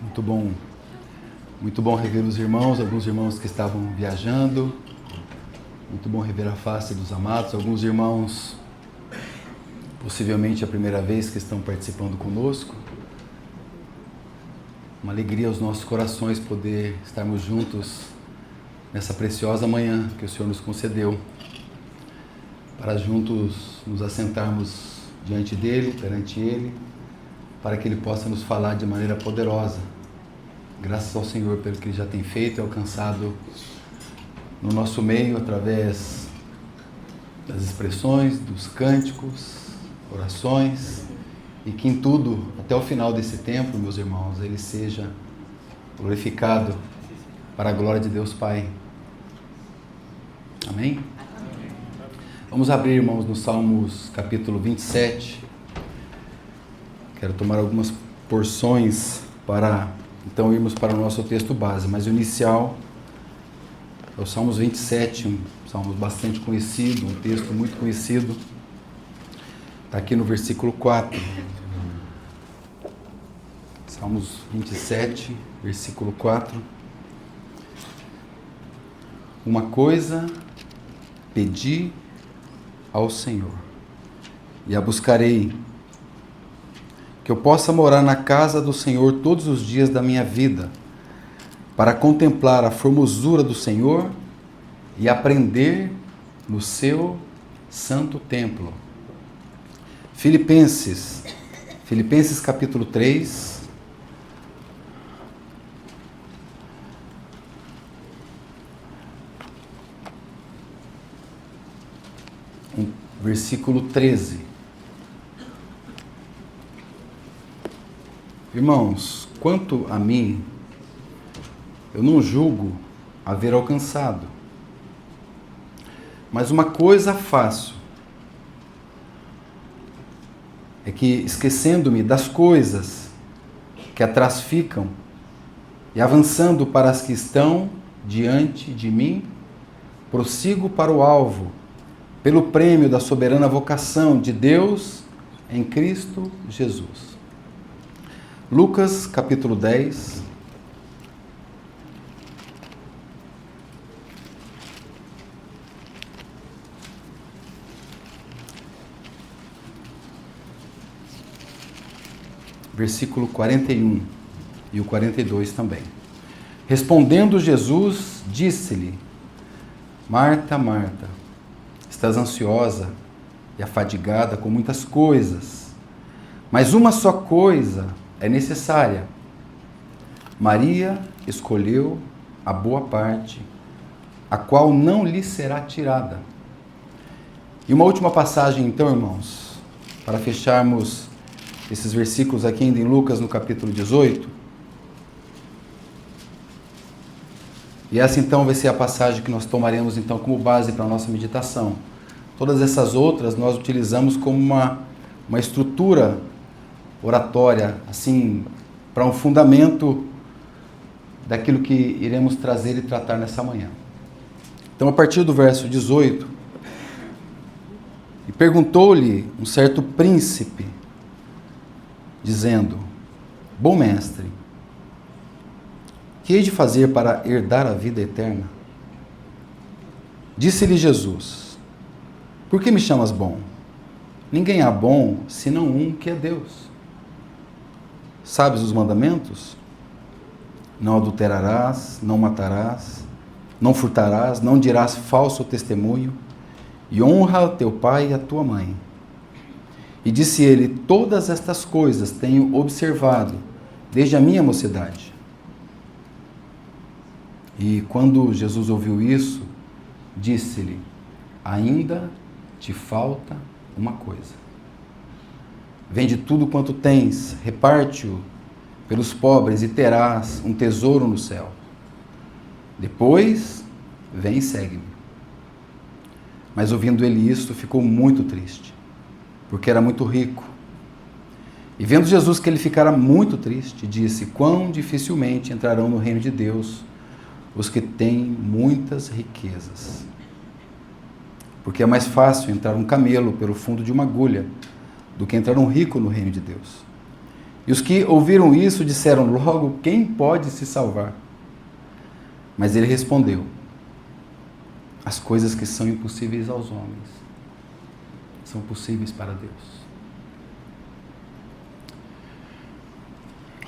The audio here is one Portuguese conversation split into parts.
Muito bom rever os irmãos, alguns irmãos que estavam viajando. Muito bom rever a face dos amados, alguns irmãos, possivelmente a primeira vez que estão participando conosco. Uma alegria aos nossos corações poder estarmos juntos nessa preciosa manhã que o Senhor nos concedeu, para juntos nos assentarmos diante dEle, perante Ele, para que Ele possa nos falar de maneira poderosa. Graças ao Senhor pelo que Ele já tem feito e alcançado no nosso meio, através das expressões, dos cânticos, orações, e que em tudo, até o final desse tempo, meus irmãos, Ele seja glorificado para a glória de Deus Pai. Amém? Vamos abrir, irmãos, no Salmos capítulo 27. Quero tomar algumas porções para então irmos para o nosso texto base, mas o inicial é o Salmos 27, um salmo bastante conhecido, um texto muito conhecido. Está aqui no versículo 4. Salmos 27, versículo 4. Uma coisa pedi ao Senhor, e a buscarei, que eu possa morar na casa do Senhor todos os dias da minha vida, para contemplar a formosura do Senhor e aprender no seu santo templo. Filipenses capítulo 3. Versículo 13. Irmãos, quanto a mim, eu não julgo haver alcançado, mas uma coisa faço, é que, esquecendo-me das coisas que atrás ficam e avançando para as que estão diante de mim, prossigo para o alvo, pelo prêmio da soberana vocação de Deus em Cristo Jesus. Lucas capítulo 10. Versículo 41 e o 42 também. Respondendo Jesus, disse-lhe: Marta, Marta, estás ansiosa e afadigada com muitas coisas, mas uma só coisa é necessária. Maria escolheu a boa parte, a qual não lhe será tirada. E uma última passagem, então, irmãos, para fecharmos esses versículos aqui ainda em Lucas, no capítulo 18. E essa então vai ser a passagem que nós tomaremos então como base para a nossa meditação. Todas essas outras nós utilizamos como uma estrutura oratória, assim, para um fundamento daquilo que iremos trazer e tratar nessa manhã. Então, a partir do verso 18, e perguntou-lhe um certo príncipe, dizendo: Bom mestre, que hei de fazer para herdar a vida eterna? Disse-lhe Jesus: Por que me chamas bom? Ninguém há bom, senão um, que é Deus. Sabes os mandamentos? Não adulterarás, não matarás, não furtarás, não dirás falso testemunho, e honra teu pai e a tua mãe. E disse ele: Todas estas coisas tenho observado desde a minha mocidade. E quando Jesus ouviu isso, disse-lhe: Ainda te falta uma coisa. Vende tudo quanto tens, reparte-o pelos pobres e terás um tesouro no céu. Depois, vem e segue-me. Mas ouvindo ele isto, ficou muito triste, porque era muito rico. E vendo Jesus que ele ficara muito triste, disse: Quão dificilmente entrarão no reino de Deus os que têm muitas riquezas. Porque é mais fácil entrar um camelo pelo fundo de uma agulha do que entrar um rico no reino de Deus. E os que ouviram isso disseram logo: quem pode se salvar? Mas ele respondeu: as coisas que são impossíveis aos homens são possíveis para Deus.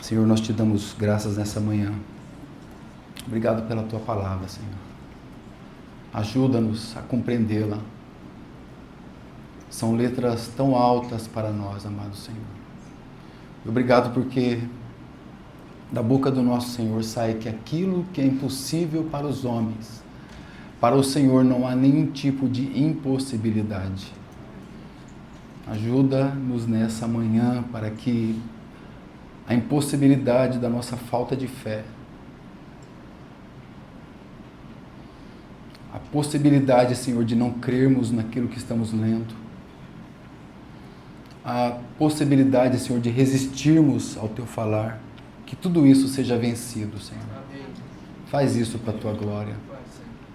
Senhor, nós te damos graças nessa manhã. Obrigado pela tua palavra, Senhor. Ajuda-nos a compreendê-la. São letras tão altas para nós, amado Senhor. Obrigado porque da boca do nosso Senhor sai que aquilo que é impossível para os homens, para o Senhor não há nenhum tipo de impossibilidade. Ajuda-nos nessa manhã para que a impossibilidade da nossa falta de fé, a possibilidade, Senhor, de não crermos naquilo que estamos lendo, a possibilidade, Senhor, de resistirmos ao Teu falar, que tudo isso seja vencido, Senhor. Faz isso para a Tua glória.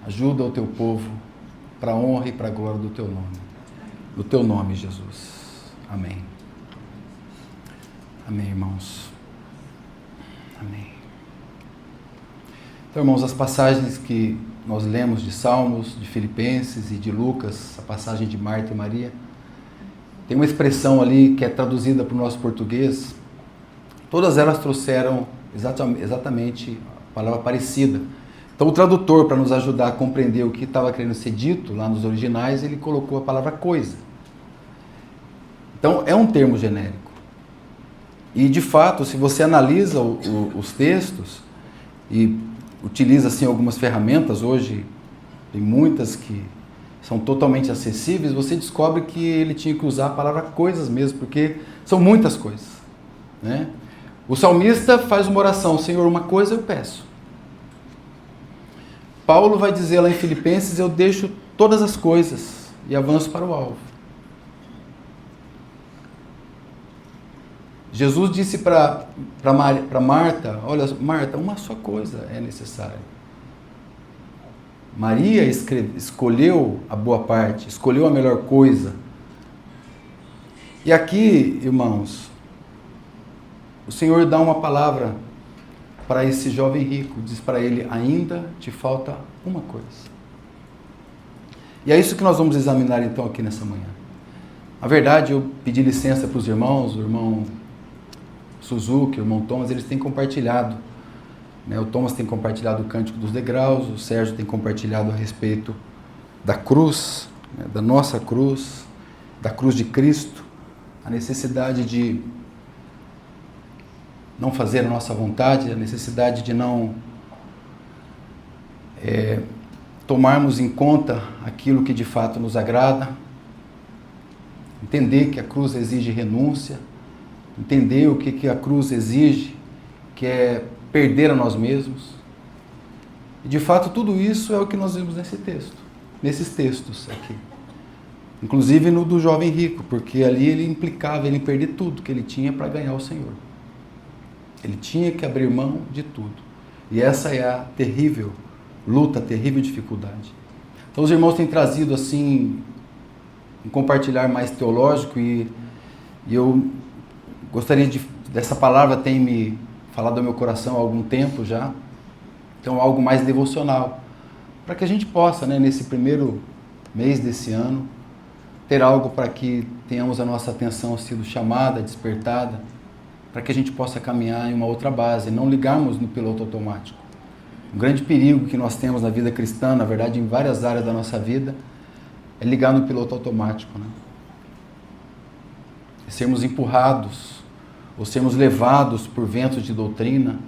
Ajuda o Teu povo para a honra e para a glória do Teu nome. No Teu nome, Jesus. Amém. Amém, irmãos. Amém. Então, irmãos, as passagens que nós lemos de Salmos, de Filipenses e de Lucas, a passagem de Marta e Maria, tem uma expressão ali que é traduzida para o nosso português. Todas elas trouxeram exatamente a palavra parecida. Então, o tradutor, para nos ajudar a compreender o que estava querendo ser dito lá nos originais, ele colocou a palavra coisa. Então, é um termo genérico. E, de fato, se você analisa os textos e utiliza assim, algumas ferramentas, hoje tem muitas que são totalmente acessíveis, você descobre que ele tinha que usar a palavra coisas mesmo, porque são muitas coisas, né? O salmista faz uma oração: Senhor, uma coisa eu peço. Paulo vai dizer lá em Filipenses: eu deixo todas as coisas e avanço para o alvo. Jesus disse para Marta: olha, Marta, uma só coisa é necessária. Maria escolheu a boa parte, escolheu a melhor coisa. E aqui, irmãos, o Senhor dá uma palavra para esse jovem rico, diz para ele: ainda te falta uma coisa. E é isso que nós vamos examinar então aqui nessa manhã. Na verdade, eu pedi licença para os irmãos, o irmão Suzuki, o irmão Thomas, eles têm compartilhado, né? O Thomas tem compartilhado o Cântico dos Degraus, o Sérgio tem compartilhado a respeito da cruz, né? Da nossa cruz, da cruz de Cristo, a necessidade de não fazer a nossa vontade, a necessidade de não tomarmos em conta aquilo que de fato nos agrada, entender que a cruz exige renúncia, entender o que a cruz exige, que é perder a nós mesmos. E de fato tudo isso é o que nós vemos nesse texto, nesses textos aqui. Inclusive no do jovem rico, porque ali ele implicava em perder tudo que ele tinha para ganhar o Senhor. Ele tinha que abrir mão de tudo. E essa é a terrível luta, a terrível dificuldade. Então os irmãos têm trazido assim um compartilhar mais teológico e eu gostaria dessa palavra tem me falado ao meu coração há algum tempo já. Então algo mais devocional, para que a gente possa, né, nesse primeiro mês desse ano, ter algo para que tenhamos a nossa atenção sido chamada, despertada, para que a gente possa caminhar em uma outra base, não ligarmos no piloto automático. Um grande perigo que nós temos na vida cristã, na verdade em várias áreas da nossa vida, é ligar no piloto automático, né? É sermos empurrados, ou sermos levados por ventos de doutrina,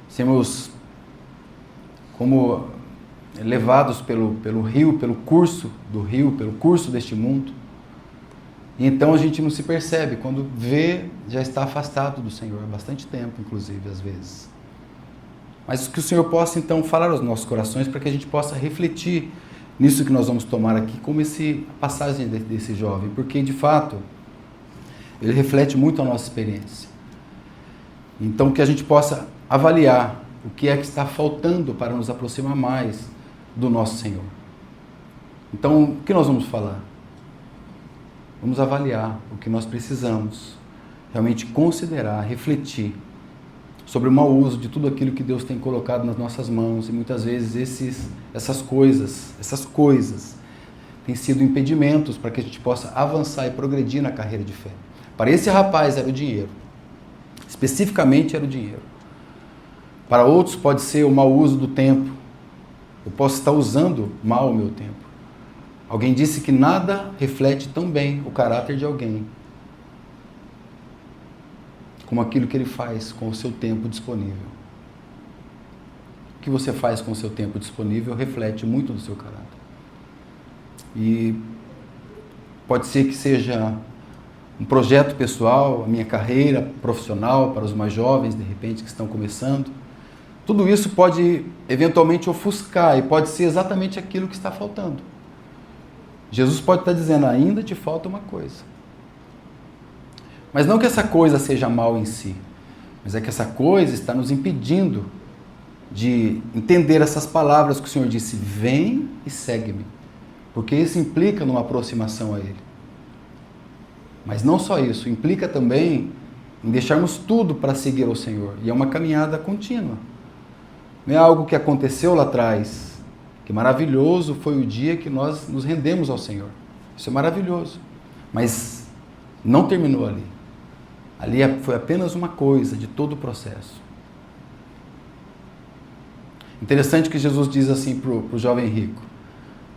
sermos como levados pelo rio, pelo curso do rio, pelo curso deste mundo. E então a gente não se percebe, quando vê, já está afastado do Senhor, há bastante tempo, inclusive, às vezes. Mas que o Senhor possa então falar aos nossos corações, para que a gente possa refletir nisso que nós vamos tomar aqui, como a passagem desse jovem, porque de fato ele reflete muito a nossa experiência. Então que a gente possa avaliar o que é que está faltando para nos aproximar mais do nosso Senhor. Então, o que nós vamos falar? Vamos avaliar o que nós precisamos realmente considerar, refletir sobre o mau uso de tudo aquilo que Deus tem colocado nas nossas mãos. E muitas vezes essas coisas têm sido impedimentos para que a gente possa avançar e progredir na carreira de fé. Para esse rapaz era o dinheiro. Especificamente era o dinheiro. Para outros pode ser o mau uso do tempo. Eu posso estar usando mal o meu tempo. Alguém disse que nada reflete tão bem o caráter de alguém como aquilo que ele faz com o seu tempo disponível. O que você faz com o seu tempo disponível reflete muito do seu caráter. E pode ser que seja um projeto pessoal, a minha carreira profissional para os mais jovens, de repente, que estão começando. Tudo isso pode eventualmente ofuscar e pode ser exatamente aquilo que está faltando. Jesus pode estar dizendo, ainda te falta uma coisa. Mas não que essa coisa seja mal em si, mas é que essa coisa está nos impedindo de entender essas palavras que o Senhor disse, vem e segue-me. Porque isso implica numa aproximação a Ele. Mas não só isso, implica também em deixarmos tudo para seguir ao Senhor. E é uma caminhada contínua. Não é algo que aconteceu lá atrás. Que maravilhoso foi o dia que nós nos rendemos ao Senhor. Isso é maravilhoso. Mas não terminou ali. Ali foi apenas uma coisa de todo o processo. Interessante que Jesus diz assim para o jovem rico.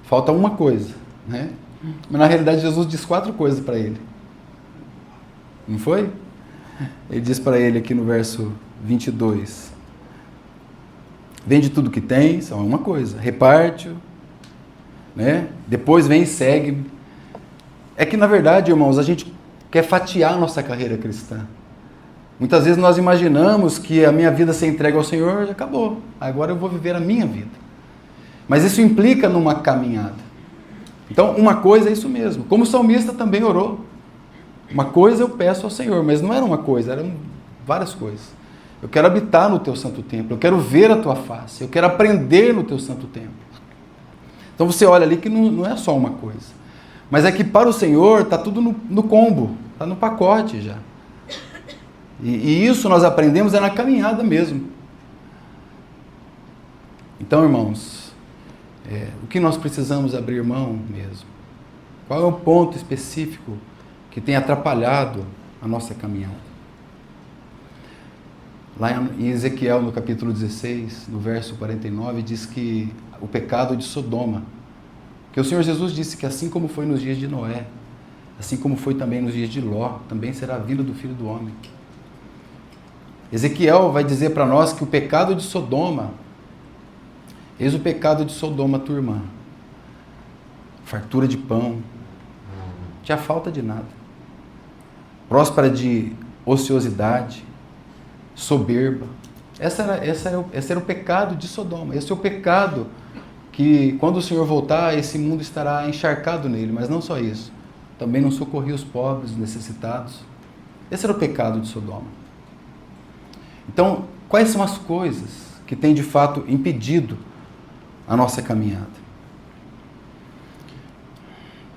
Falta uma coisa, né? Mas na realidade Jesus diz 4 coisas para ele. Não foi? Ele diz para ele aqui no verso 22. Vende tudo que tens, é uma coisa. Reparte-o, né? Depois vem e segue-me. É que na verdade, irmãos, a gente quer fatiar a nossa carreira cristã. Muitas vezes nós imaginamos que a minha vida ser entregue ao Senhor já acabou. Agora eu vou viver a minha vida. Mas isso implica numa caminhada. Então, uma coisa é isso mesmo. Como o salmista também orou. Uma coisa eu peço ao Senhor, mas não era uma coisa, eram várias coisas. Eu quero habitar no teu santo templo, eu quero ver a tua face, eu quero aprender no teu santo templo. Então você olha ali que não é só uma coisa. Mas é que para o Senhor está tudo no combo, está no pacote já. E isso nós aprendemos é na caminhada mesmo. Então, irmãos, o que nós precisamos abrir mão mesmo? Qual é o ponto específico que tem atrapalhado a nossa caminhada? Lá em Ezequiel, no capítulo 16, no verso 49, diz que o pecado de Sodoma, que o Senhor Jesus disse que assim como foi nos dias de Noé, assim como foi também nos dias de Ló, também será a vinda do Filho do Homem. Ezequiel vai dizer para nós que o pecado de Sodoma, eis o pecado de Sodoma, tua irmã, fartura de pão, não tinha falta de nada, próspera de ociosidade, soberba. Esse era o pecado de Sodoma. Esse é o pecado que, quando o Senhor voltar, esse mundo estará encharcado nele. Mas não só isso. Também não socorria os pobres, os necessitados. Esse era o pecado de Sodoma. Então, quais são as coisas que têm de fato impedido a nossa caminhada?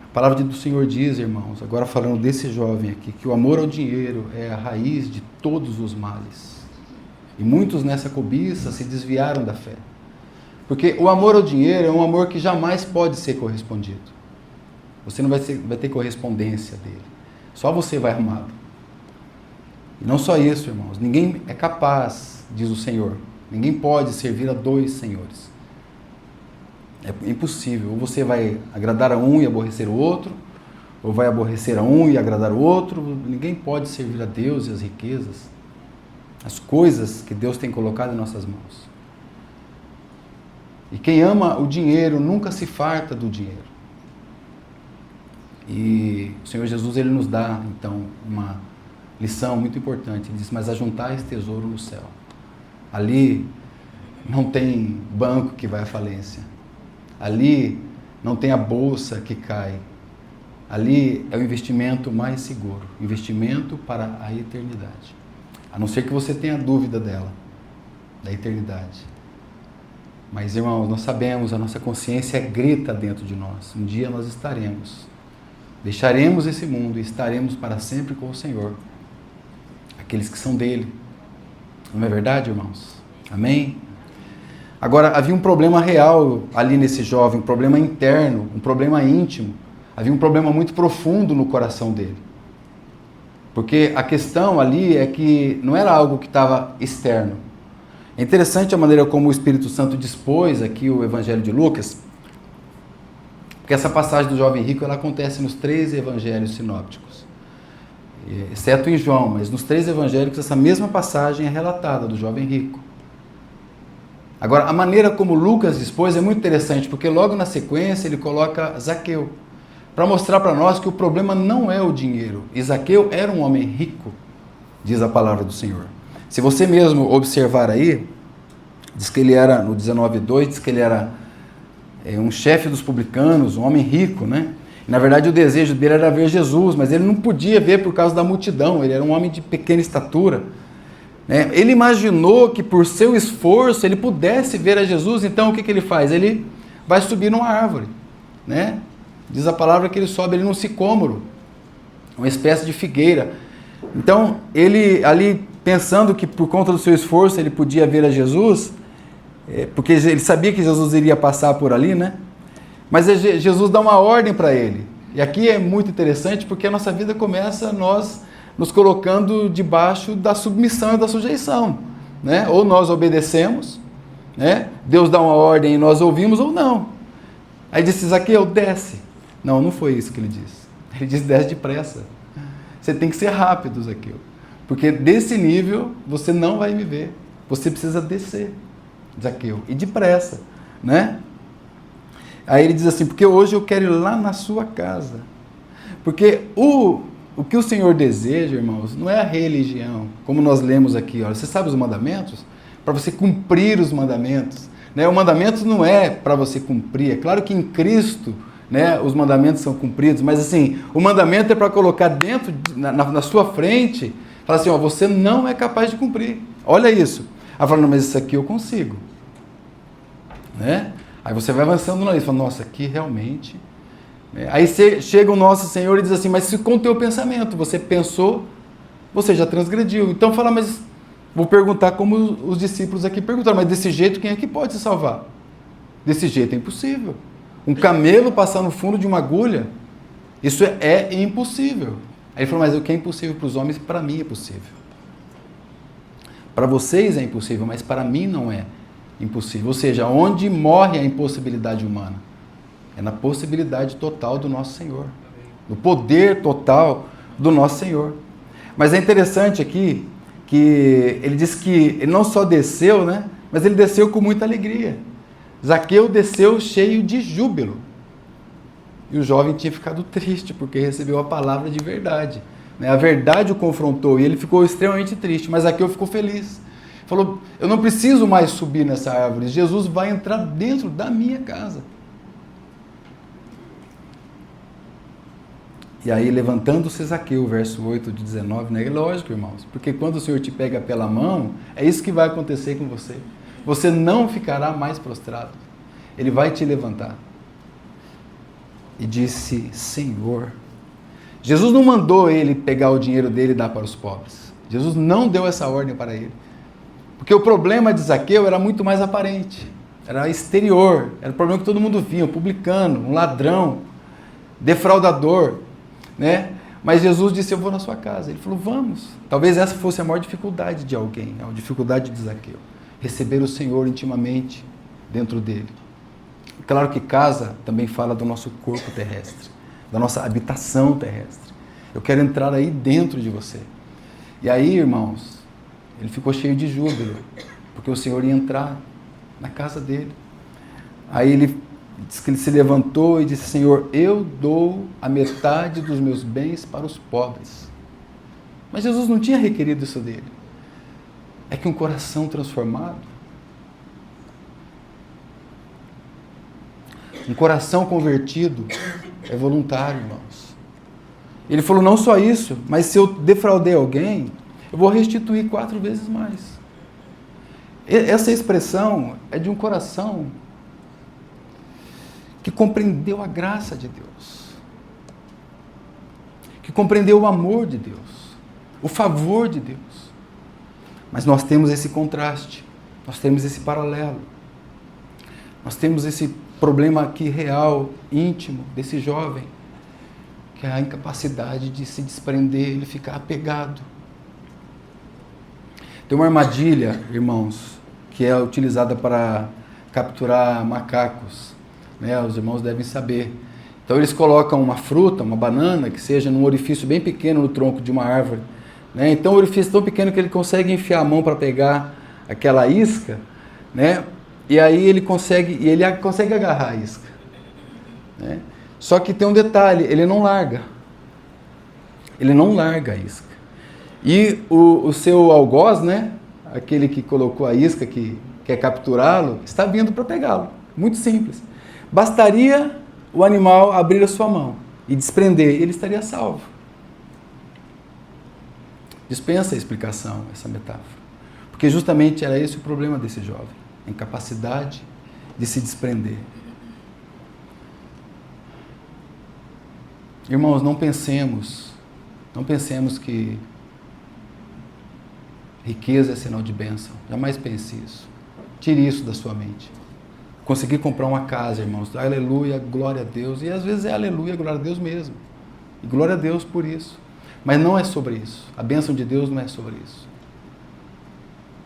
A palavra do Senhor diz, irmãos, agora falando desse jovem aqui, que o amor ao dinheiro é a raiz de todos os males. E muitos nessa cobiça se desviaram da fé. Porque o amor ao dinheiro é um amor que jamais pode ser correspondido. Você não vai ter correspondência dele. Só você vai arrumado. E não só isso, irmãos. Ninguém é capaz, diz o Senhor. Ninguém pode servir a 2 senhores. É impossível. Ou você vai agradar a um e aborrecer o outro, ou vai aborrecer a um e agradar o outro. Ninguém pode servir a Deus e as riquezas, as coisas que Deus tem colocado em nossas mãos. E quem ama o dinheiro nunca se farta do dinheiro. E o Senhor Jesus, ele nos dá, então, uma lição muito importante. Ele diz, mas ajuntais tesouro no céu. Ali não tem banco que vai à falência. Ali não tem a bolsa que cai. Ali é o investimento mais seguro. Investimento para a eternidade. A não ser que você tenha dúvida dela, da eternidade. Mas, irmãos, nós sabemos, a nossa consciência grita dentro de nós. Um dia nós estaremos. Deixaremos esse mundo e estaremos para sempre com o Senhor. aqueles que são dele. Não é verdade, irmãos? Amém? Agora, havia um problema real ali nesse jovem, um problema interno, um problema íntimo. Havia um problema muito profundo no coração dele. Porque a questão ali é que não era algo que estava externo. É interessante a maneira como o Espírito Santo dispôs aqui o Evangelho de Lucas, porque essa passagem do jovem rico ela acontece nos 3 evangelhos sinópticos, exceto em João, mas nos 3 evangélicos essa mesma passagem é relatada do jovem rico. Agora, a maneira como Lucas dispôs é muito interessante, porque logo na sequência ele coloca Zaqueu, para mostrar para nós que o problema não é o dinheiro. E Zaqueu era um homem rico, diz a palavra do Senhor. Se você mesmo observar aí, diz que ele era, no 19:2, diz que ele era um chefe dos publicanos, um homem rico, né? E, na verdade, o desejo dele era ver Jesus, mas ele não podia ver por causa da multidão, ele era um homem de pequena estatura. Né? Ele imaginou que por seu esforço ele pudesse ver a Jesus, então o que ele faz? Ele vai subir numa árvore, né? Diz a palavra que ele sobe ali num sicômoro, uma espécie de figueira. Então, ele ali pensando que por conta do seu esforço ele podia ver a Jesus, porque ele sabia que Jesus iria passar por ali, né? Mas Jesus dá uma ordem para ele. E aqui é muito interessante porque a nossa vida começa nós nos colocando debaixo da submissão e da sujeição, né? Ou nós obedecemos, né? Deus dá uma ordem e nós ouvimos, ou não. Aí disse Zaqueu, desce. Não, não foi isso que ele disse. Ele disse, desce depressa. Você tem que ser rápido, Zaqueu. Porque desse nível você não vai me ver. Você precisa descer, Zaqueu, e depressa, né? Aí ele diz assim, porque hoje eu quero ir lá na sua casa. Porque o que o Senhor deseja, irmãos, não é a religião, como nós lemos aqui. Olha, você sabe os mandamentos? Para você cumprir os mandamentos. Né? O mandamento não é para você cumprir. É claro que em Cristo, né, os mandamentos são cumpridos, mas assim, o mandamento é para colocar dentro, na sua frente, falar assim, ó, você não é capaz de cumprir. Olha isso. Aí fala, não, mas isso aqui eu consigo. Né? Aí você vai avançando na lista, fala, nossa, aqui realmente... Aí chega o nosso Senhor e diz assim, mas se com o teu pensamento você pensou, você já transgrediu. Então fala, mas vou perguntar como os discípulos aqui perguntaram, mas desse jeito quem é que pode se salvar? Desse jeito é impossível. Um camelo passar no fundo de uma agulha, isso é impossível. Aí ele falou, mas o que é impossível para os homens, para mim é possível. Para vocês é impossível, mas para mim não é impossível. Ou seja, onde morre a impossibilidade humana? É na possibilidade total do nosso Senhor. No poder total do nosso Senhor. Mas é interessante aqui que ele diz que ele não só desceu, né? Mas ele desceu com muita alegria. Zaqueu desceu cheio de júbilo. E o jovem tinha ficado triste porque recebeu a palavra de verdade. A verdade o confrontou e ele ficou extremamente triste, mas Zaqueu ficou feliz. Falou, eu não preciso mais subir nessa árvore, Jesus vai entrar dentro da minha casa. E aí, levantando-se Zaqueu, verso 8 de 19, né? É lógico, irmãos, porque quando o Senhor te pega pela mão, é isso que vai acontecer com você. Você não ficará mais prostrado. Ele vai te levantar. E disse, Senhor... Jesus não mandou ele pegar o dinheiro dele e dar para os pobres. Jesus não deu essa ordem para ele. Porque o problema de Zaqueu era muito mais aparente. Era exterior. Era o problema que todo mundo via. Um publicano, um ladrão, defraudador. Né? Mas Jesus disse, eu vou na sua casa. Ele falou, vamos. Talvez essa fosse a maior dificuldade de alguém. A dificuldade de Zaqueu. Receber o Senhor intimamente dentro dele. Claro que casa também fala do nosso corpo terrestre. Da nossa habitação terrestre. Eu quero entrar aí dentro de você. E aí, irmãos, ele ficou cheio de júbilo, porque o Senhor ia entrar na casa dele. Aí ele diz que ele se levantou e disse, Senhor, eu dou a metade dos meus bens para os pobres. Mas Jesus não tinha requerido isso dele. É que um coração transformado, um coração convertido, é voluntário, irmãos. Ele falou, não só isso, mas se eu defraudei alguém, eu vou restituir 4 vezes mais. Essa expressão é de um coração que compreendeu a graça de Deus, que compreendeu o amor de Deus, o favor de Deus. Mas nós temos esse contraste, nós temos esse paralelo. Nós temos esse problema aqui real, íntimo, desse jovem, que é a incapacidade de se desprender, ele ficar apegado. Tem uma armadilha, irmãos, que é utilizada para capturar macacos, né? Os irmãos devem saber. Então eles colocam uma fruta, uma banana, que seja num orifício bem pequeno no tronco de uma árvore, né? Então o orifício é tão pequeno que ele consegue enfiar a mão para pegar aquela isca, né? E aí ele consegue agarrar a isca, né? Só que tem um detalhe, ele não larga. Ele não larga a isca. E o seu algoz, né? Aquele que colocou a isca, que quer capturá-lo, está vindo para pegá-lo. Muito simples. Bastaria o animal abrir a sua mão e desprender, ele estaria salvo. Dispensa a explicação, essa metáfora. Porque justamente era esse o problema desse jovem. A incapacidade de se desprender. Irmãos, não pensemos que riqueza é sinal de bênção. Jamais pense isso. Tire isso da sua mente. Conseguir comprar uma casa, irmãos, aleluia, glória a Deus. E às vezes é aleluia, glória a Deus mesmo. E glória a Deus por isso. Mas não é sobre isso. A bênção de Deus não é sobre isso.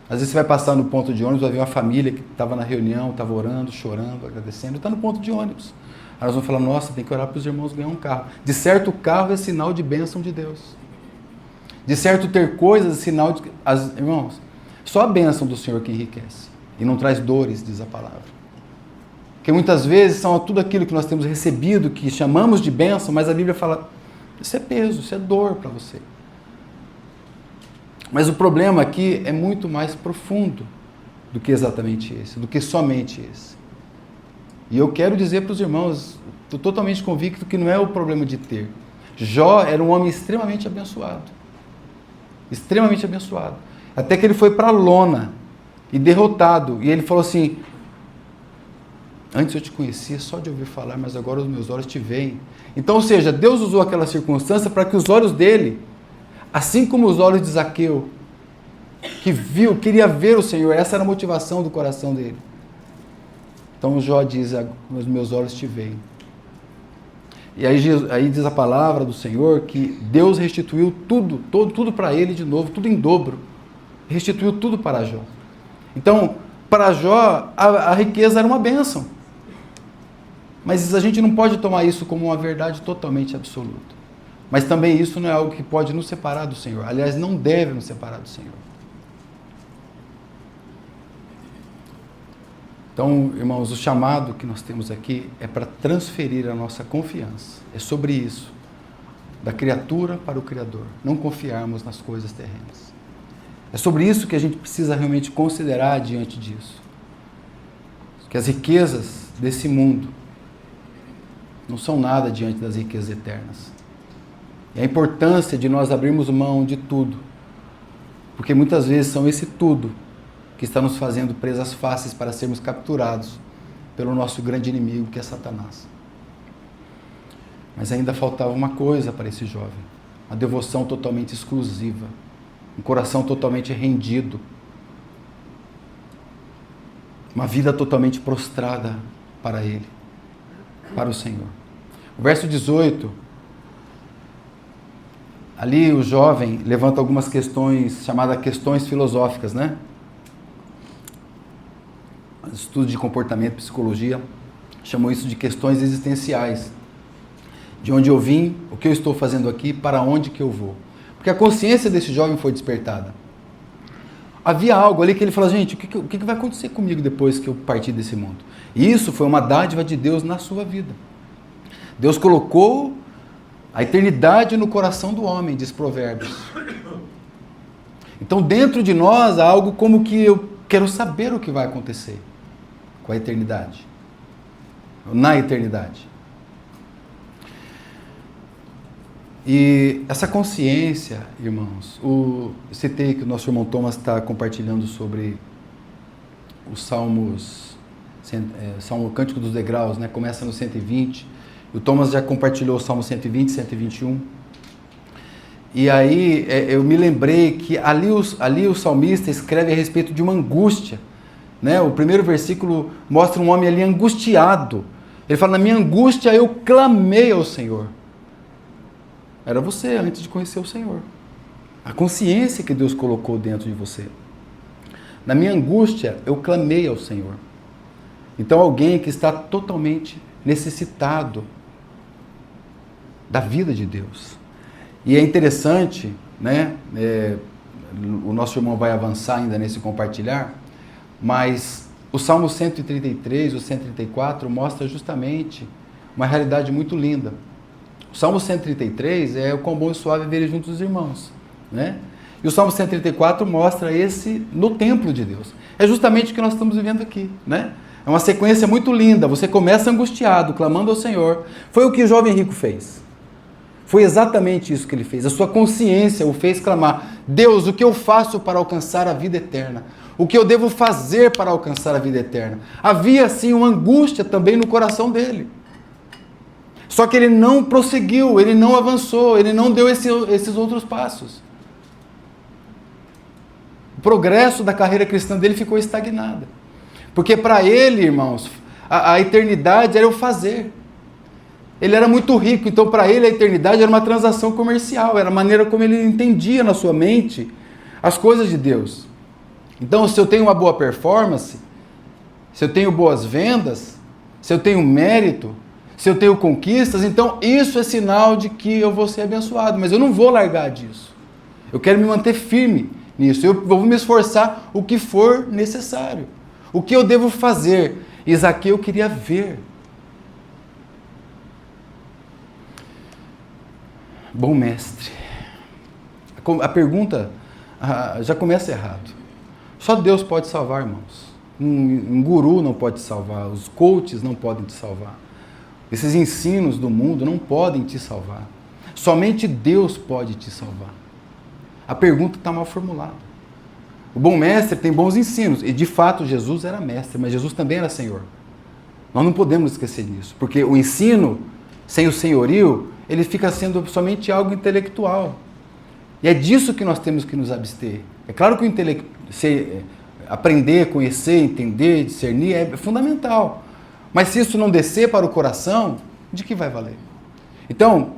Às vezes você vai passar no ponto de ônibus, vai ver uma família que estava na reunião, estava orando, chorando, agradecendo, está no ponto de ônibus. Aí nós vamos falar, nossa, tem que orar para os irmãos ganhar um carro. De certo, o carro é sinal de bênção de Deus. De certo, ter coisas é sinal de... Irmãos, só a bênção do Senhor que enriquece. E não traz dores, diz a palavra. Porque muitas vezes são tudo aquilo que nós temos recebido, que chamamos de bênção, mas a Bíblia fala, isso é peso, isso é dor para você. Mas o problema aqui é muito mais profundo do que exatamente esse, do que somente esse. E eu quero dizer para os irmãos, estou totalmente convicto que não é o problema de ter. Jó era um homem extremamente abençoado. Extremamente abençoado. Até que ele foi para a lona e derrotado. E ele falou assim, antes eu te conhecia só de ouvir falar, mas agora os meus olhos te veem. Então, ou seja, Deus usou aquela circunstância para que os olhos dele, assim como os olhos de Zaqueu, que viu, queria ver o Senhor, essa era a motivação do coração dele. Então Jó diz, os meus olhos te veem. E aí diz a palavra do Senhor que Deus restituiu tudo para ele de novo, tudo em dobro. Restituiu tudo para Jó. Então, para Jó, a riqueza era uma bênção. Mas a gente não pode tomar isso como uma verdade totalmente absoluta. Mas também isso não é algo que pode nos separar do Senhor. Aliás, não deve nos separar do Senhor. Então, irmãos, o chamado que nós temos aqui é para transferir a nossa confiança. É sobre isso. Da criatura para o Criador. Não confiarmos nas coisas terrenas. É sobre isso que a gente precisa realmente considerar diante disso. Que as riquezas desse mundo não são nada diante das riquezas eternas. E a importância de nós abrirmos mão de tudo. Porque muitas vezes são esse tudo que está nos fazendo presas fáceis para sermos capturados pelo nosso grande inimigo, que é Satanás. Mas ainda faltava uma coisa para esse jovem. Uma devoção totalmente exclusiva. Um coração totalmente rendido. Uma vida totalmente prostrada para Ele. Para o Senhor. O verso 18... Ali o jovem levanta algumas questões, chamadas questões filosóficas, né? Estudo de comportamento, psicologia, chamou isso de questões existenciais. De onde eu vim, o que eu estou fazendo aqui, para onde que eu vou. Porque a consciência desse jovem foi despertada. Havia algo ali que ele falou, gente, o que vai acontecer comigo depois que eu partir desse mundo? E isso foi uma dádiva de Deus na sua vida. Deus colocou a eternidade no coração do homem, diz Provérbios. Então, dentro de nós, há algo como que eu quero saber o que vai acontecer com a eternidade. Na eternidade. E essa consciência, irmãos, citei que o nosso irmão Thomas está compartilhando sobre os Salmos, Salmo Cântico dos Degraus, né? Começa no 120. O Thomas já compartilhou o Salmo 120, 121. E aí eu me lembrei que ali o salmista escreve a respeito de uma angústia, né? O primeiro versículo mostra um homem ali angustiado. Ele fala, na minha angústia eu clamei ao Senhor. Era você antes de conhecer o Senhor. A consciência que Deus colocou dentro de você. Na minha angústia eu clamei ao Senhor. Então alguém que está totalmente necessitado da vida de Deus. E é interessante, né? O nosso irmão vai avançar ainda nesse compartilhar, mas o Salmo 133, o 134 mostra justamente uma realidade muito linda. O Salmo 133 é o quão bom e suave ver juntos os irmãos, né? E o Salmo 134 mostra esse no templo de Deus. É justamente o que nós estamos vivendo aqui, né? É uma sequência muito linda. Você começa angustiado, clamando ao Senhor. Foi o que o jovem rico fez. Foi exatamente isso que ele fez. A sua consciência o fez clamar: Deus, o que eu faço para alcançar a vida eterna? O que eu devo fazer para alcançar a vida eterna? Havia, sim, uma angústia também no coração dele. Só que ele não prosseguiu, ele não avançou, ele não deu esses outros passos. O progresso da carreira cristã dele ficou estagnado. Porque para ele, irmãos, a eternidade era o fazer. Ele era muito rico, então para ele a eternidade era uma transação comercial, era a maneira como ele entendia na sua mente as coisas de Deus. Então, se eu tenho uma boa performance, se eu tenho boas vendas, se eu tenho mérito, se eu tenho conquistas, então isso é sinal de que eu vou ser abençoado, mas eu não vou largar disso. Eu quero me manter firme nisso, eu vou me esforçar o que for necessário. O que eu devo fazer? E Zaqueu queria ver. Bom mestre, a pergunta já começa errado. Só Deus pode salvar, irmãos. Um guru não pode te salvar, os coaches não podem te salvar. Esses ensinos do mundo não podem te salvar. Somente Deus pode te salvar. A pergunta está mal formulada. O bom mestre tem bons ensinos, e de fato Jesus era mestre, mas Jesus também era Senhor. Nós não podemos esquecer disso, porque o ensino sem o senhorio, ele fica sendo somente algo intelectual. E é disso que nós temos que nos abster. É claro que aprender, conhecer, entender, discernir é fundamental. Mas se isso não descer para o coração, de que vai valer? Então,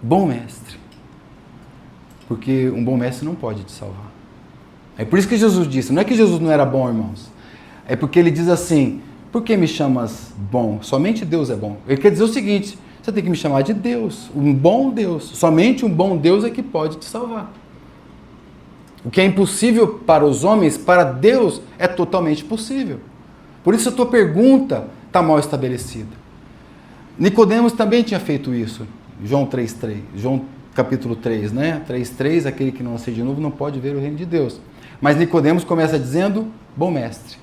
bom mestre. Porque um bom mestre não pode te salvar. É por isso que Jesus disse, não é que Jesus não era bom, irmãos. É porque ele diz assim, por que me chamas bom? Somente Deus é bom. Ele quer dizer o seguinte, você tem que me chamar de Deus, um bom Deus. Somente um bom Deus é que pode te salvar. O que é impossível para os homens, para Deus é totalmente possível. Por isso a tua pergunta está mal estabelecida. Nicodemos também tinha feito isso. João 3:3, João capítulo 3, né? 3:3, aquele que não nasceu de novo não pode ver o reino de Deus. Mas Nicodemos começa dizendo, bom mestre,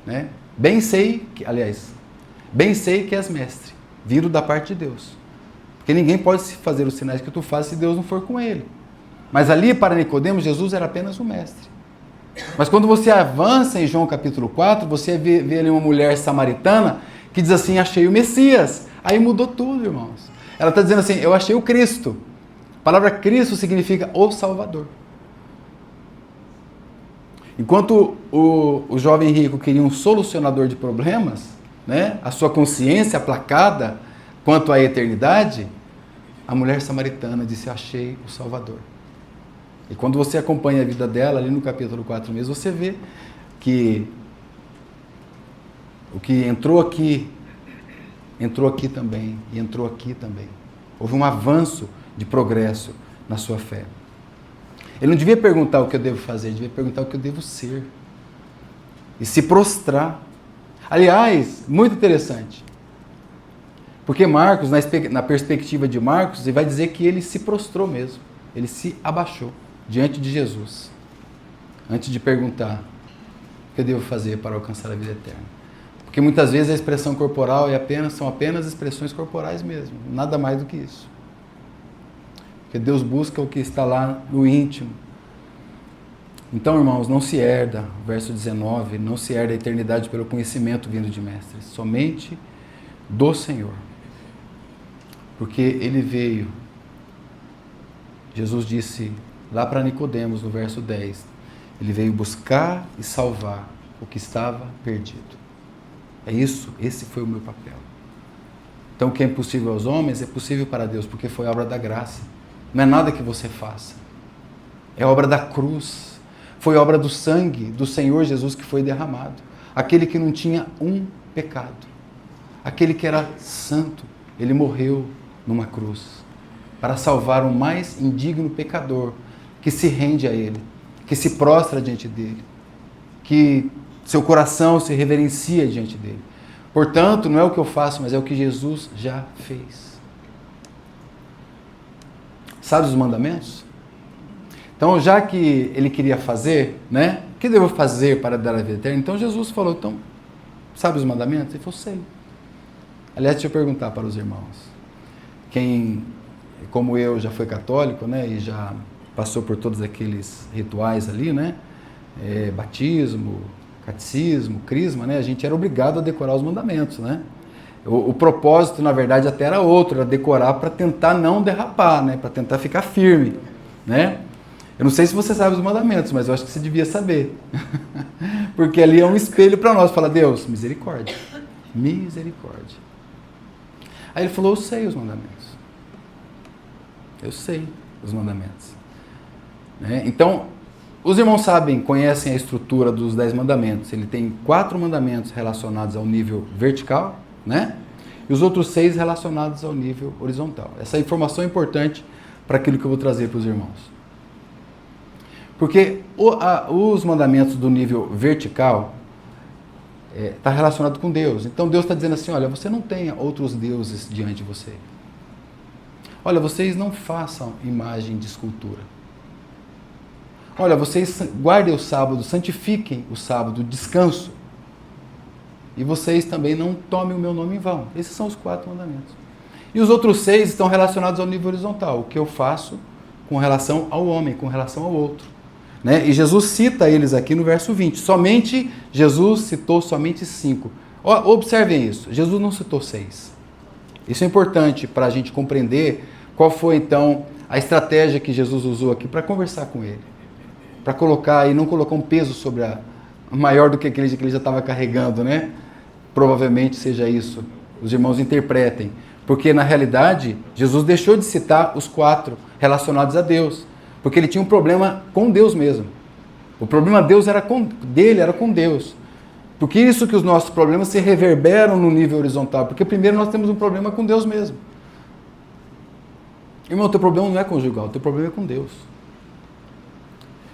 né? Bem sei que és mestre, vindo da parte de Deus. Porque ninguém pode fazer os sinais que tu fazes se Deus não for com ele. Mas ali para Nicodemos, Jesus era apenas um mestre. Mas quando você avança em João capítulo 4, você vê ali uma mulher samaritana que diz assim, achei o Messias. Aí mudou tudo, irmãos. Ela está dizendo assim, eu achei o Cristo. A palavra Cristo significa o Salvador. Enquanto o jovem rico queria um solucionador de problemas, né, a sua consciência aplacada quanto à eternidade, a mulher samaritana disse, achei o Salvador. E quando você acompanha a vida dela, ali no capítulo 4 mesmo, você vê que o que entrou aqui também, e entrou aqui também. Houve um avanço de progresso na sua fé. Ele não devia perguntar o que eu devo fazer, ele devia perguntar o que eu devo ser. E se prostrar. Aliás, muito interessante. Porque Marcos, na perspectiva de Marcos, ele vai dizer que ele se prostrou mesmo. Ele se abaixou diante de Jesus. Antes de perguntar o que eu devo fazer para alcançar a vida eterna. Porque muitas vezes a expressão corporal são apenas expressões corporais mesmo. Nada mais do que isso. Porque Deus busca o que está lá no íntimo. Então, irmãos, não se herda, verso 19, não se herda a eternidade pelo conhecimento vindo de mestres, somente do Senhor. Porque Ele veio Jesus disse lá para Nicodemos, no verso 10, ele veio buscar e salvar o que estava perdido. É isso, esse foi o meu papel. Então o que é impossível aos homens é possível para Deus, porque foi obra da graça. Não é nada que você faça. É obra da cruz. Foi obra do sangue do Senhor Jesus que foi derramado. Aquele que não tinha um pecado. Aquele que era santo. Ele morreu numa cruz para salvar o mais indigno pecador que se rende a Ele, que se prostra diante dEle, que seu coração se reverencia diante dEle. Portanto, não é o que eu faço, mas é o que Jesus já fez. Sabe os mandamentos? Então, já que ele queria fazer, né? O que devo fazer para dar a vida eterna? Então, Jesus falou, então, sabe os mandamentos? Ele falou, sei. Aliás, deixa eu perguntar para os irmãos. Quem, como eu, já foi católico, né? E já passou por todos aqueles rituais ali, né? Batismo, catecismo, crisma, né? A gente era obrigado a decorar os mandamentos, né? O propósito, na verdade, até era outro, era decorar para tentar não derrapar, né? Para tentar ficar firme, né? Eu não sei se você sabe os mandamentos, mas eu acho que você devia saber. Porque ali é um espelho para nós. Fala, Deus, misericórdia. Misericórdia. Aí ele falou, eu sei os mandamentos. Eu sei os mandamentos. Né? Então, os irmãos sabem, conhecem a estrutura dos 10 mandamentos. Ele tem 4 mandamentos relacionados ao nível vertical, né? E os outros 6 relacionados ao nível horizontal. Essa informação é importante para aquilo que eu vou trazer para os irmãos. Porque os mandamentos do nível vertical está relacionado com Deus. Então Deus está dizendo assim, olha, você não tenha outros deuses diante de você. Olha, vocês não façam imagem de escultura. Olha, vocês guardem o sábado, santifiquem o sábado, descanso. E vocês também não tomem o meu nome em vão. Esses são os 4 mandamentos. E os outros 6 estão relacionados ao nível horizontal. O que eu faço com relação ao homem, com relação ao outro. Né? E Jesus cita eles aqui no verso 20. Jesus citou somente 5. Observem isso. Jesus não citou 6. Isso é importante para a gente compreender qual foi, então, a estratégia que Jesus usou aqui para conversar com ele. Para colocar e não colocar um peso sobre maior do que aquele que ele já estava carregando, né? Provavelmente seja isso. Os irmãos interpretem. Porque, na realidade, Jesus deixou de citar os 4 relacionados a Deus. Porque ele tinha um problema com Deus mesmo. O problema dele era com Deus. Porque isso que os nossos problemas se reverberam no nível horizontal. Porque primeiro nós temos um problema com Deus mesmo. Irmão, o teu problema não é conjugal, o teu problema é com Deus.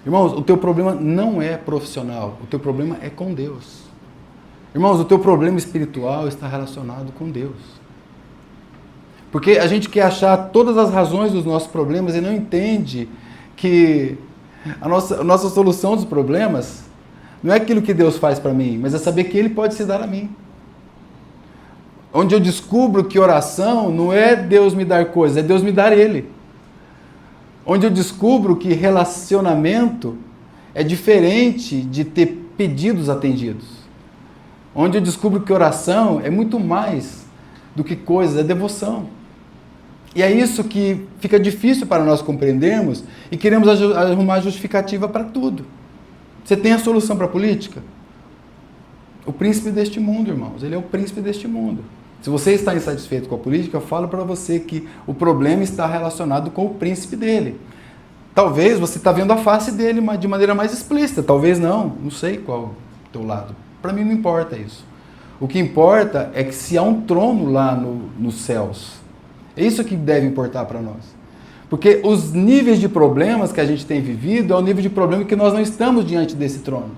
Irmãos, o teu problema não é profissional, o teu problema é com Deus. Irmãos, o teu problema espiritual está relacionado com Deus. Porque a gente quer achar todas as razões dos nossos problemas e não entende que a nossa solução dos problemas não é aquilo que Deus faz para mim, mas é saber que Ele pode se dar a mim. Onde eu descubro que oração não é Deus me dar coisas, é Deus me dar Ele. Onde eu descubro que relacionamento é diferente de ter pedidos atendidos. Onde eu descubro que oração é muito mais do que coisas, é devoção. E é isso que fica difícil para nós compreendermos e queremos arrumar justificativa para tudo. Você tem a solução para a política? O príncipe deste mundo, irmãos, ele é o príncipe deste mundo. Se você está insatisfeito com a política, eu falo para você que o problema está relacionado com o príncipe dele. Talvez você está vendo a face dele de maneira mais explícita, talvez não sei qual o teu lado. Para mim não importa isso. O que importa é que se há um trono lá nos céus, é isso que deve importar para nós. Porque os níveis de problemas que a gente tem vivido é o nível de problema que nós não estamos diante desse trono.